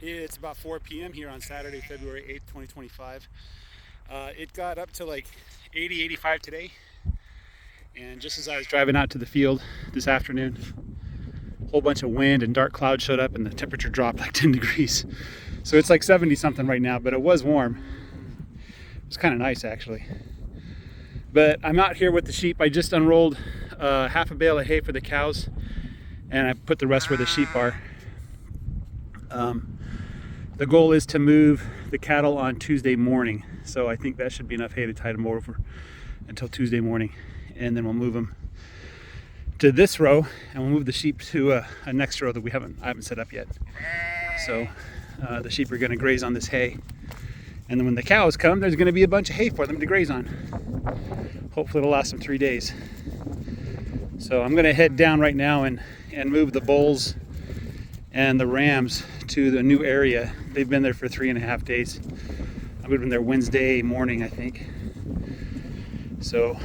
It's about 4 p.m. here on Saturday, February 8th, 2025. It got up to like 80, 85 today. And just as I was driving out to the field this afternoon, a whole bunch of wind and dark clouds showed up and the temperature dropped like 10 degrees. So it's like 70 something right now, but it was warm. It was kind of nice actually. But I'm out here with the sheep. I just unrolled half a bale of hay for the cows and I put the rest where the sheep are. The goal is to move the cattle on Tuesday morning, so I think that should be enough hay to tide them over until Tuesday morning, and then we'll move them to this row, and we'll move the sheep to a next row that I haven't set up yet. So the sheep are going to graze on this hay, and then when the cows come, there's going to be a bunch of hay for them to graze on. Hopefully, it'll last them 3 days. So I'm going to head down right now and move the bulls and the rams to the new area. They've been there for 3.5 days. I moved them there Wednesday morning, I think. So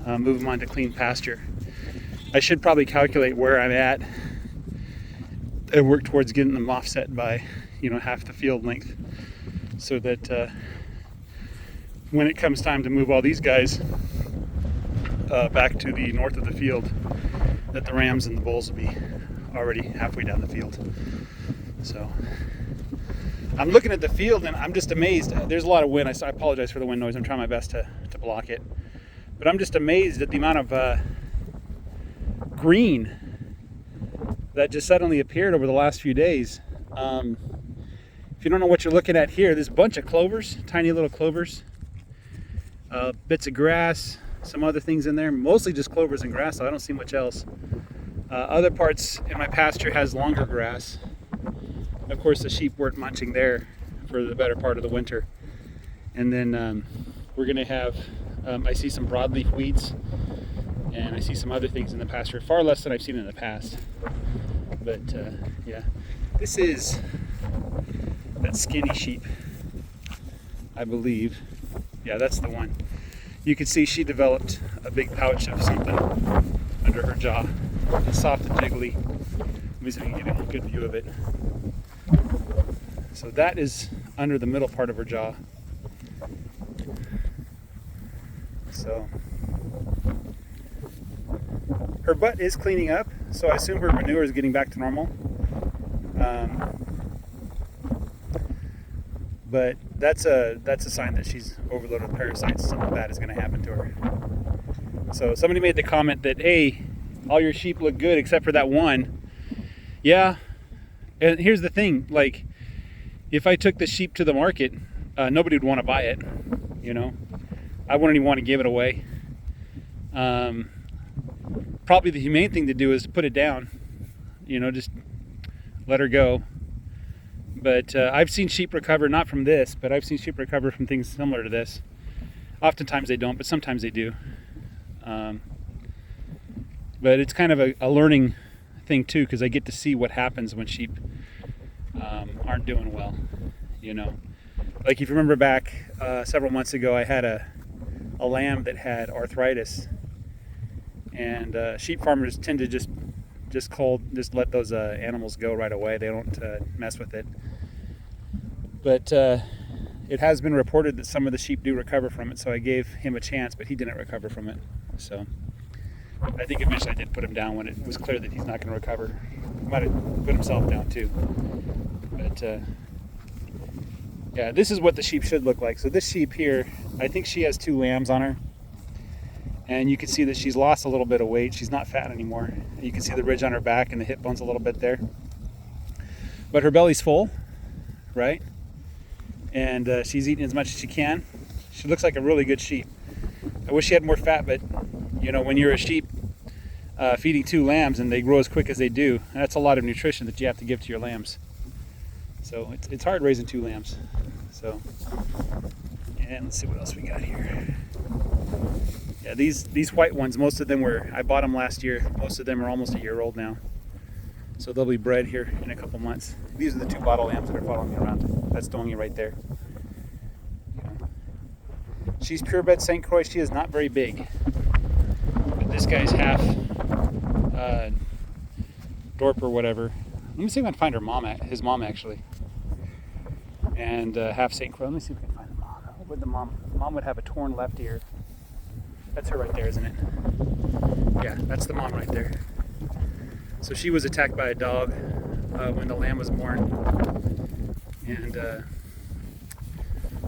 move them on to clean pasture. I should probably calculate where I'm at and work towards getting them offset by, half the field length, so that when it comes time to move all these guys back to the north of the field, that the rams and the bulls will be already halfway down the field. So I'm looking at the field and I'm just amazed. There's a lot of wind. I apologize for the wind noise. I'm trying my best to block it. But I'm just amazed at the amount of green that just suddenly appeared over the last few days. If you don't know what you're looking at here, there's a bunch of clovers, tiny little clovers, bits of grass, some other things in there, mostly just clovers and grass, so I don't see much else. Other parts in my pasture has longer grass. Of course, the sheep weren't munching there for the better part of the winter. And then we're going to have, I see some broadleaf weeds, and I see some other things in the pasture, far less than I've seen in the past. But yeah, this is that skinny sheep, I believe. Yeah, that's the one. You can see she developed a big pouch of something under her jaw. It's soft and jiggly. Let me see if I can get a good view of it. So that is under the middle part of her jaw. So her butt is cleaning up, so I assume her manure is getting back to normal. But that's a sign that she's overloaded with parasites. Something bad is going to happen to her. So somebody made the comment that, hey, all your sheep look good except for that one. Yeah, and here's the thing, like, if I took the sheep to the market, nobody would want to buy it, I wouldn't even want to give it away. Probably the humane thing to do is put it down, just let her go. But I've seen sheep recover, not from this, but I've seen sheep recover from things similar to this. Oftentimes they don't, but sometimes they do. But it's kind of a learning thing too, because I get to see what happens when sheep aren't doing well. Like if you remember back several months ago, I had a lamb that had arthritis, and sheep farmers tend to just let those animals go right away. They don't mess with it. But it has been reported that some of the sheep do recover from it, so I gave him a chance, but he didn't recover from it. So I think eventually I did put him down when it was clear that he's not going to recover. He might have put himself down too. But yeah, this is what the sheep should look like. So this sheep here, I think she has 2 lambs on her. And you can see that she's lost a little bit of weight. She's not fat anymore. You can see the ridge on her back and the hip bones a little bit there. But her belly's full, right? And she's eating as much as she can. She looks like a really good sheep. I wish she had more fat, but when you're a sheep feeding 2 lambs and they grow as quick as they do, that's a lot of nutrition that you have to give to your lambs. So it's hard raising 2 lambs. So, and let's see what else we got here. Yeah, these white ones, most of them I bought them last year. Most of them are almost a year old now. So they'll be bred here in a couple months. These are the 2 bottle lambs that are following me around. That's Dongy right there. She's purebred St. Croix. She is not very big. But this guy's half Dorp or whatever. Let me see if I can find his mom actually. and half St. Croix. Let me see if we can find the mom. Would the mom would have a torn left ear. That's her right there, isn't it? Yeah, that's the mom right there. So she was attacked by a dog when the lamb was born, and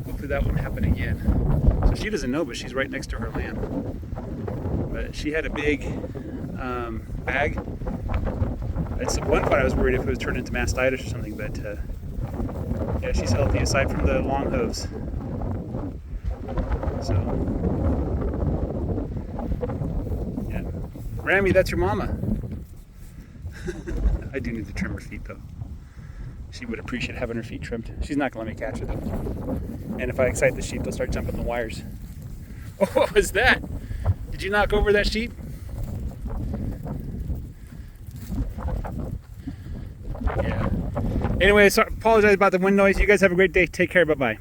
hopefully that won't happen again. So she doesn't know, but she's right next to her lamb. But she had a big bag. At one point I was worried if it was turned into mastitis or something, but yeah, she's healthy aside from the long hooves. So, yeah. Rami, that's your mama. I do need to trim her feet though. She would appreciate having her feet trimmed. She's not gonna let me catch her though. And if I excite the sheep, they'll start jumping the wires. Oh, what was that? Did you knock over that sheep? Yeah. Anyway, so apologize about the wind noise. You guys have a great day. Take care. Bye-bye.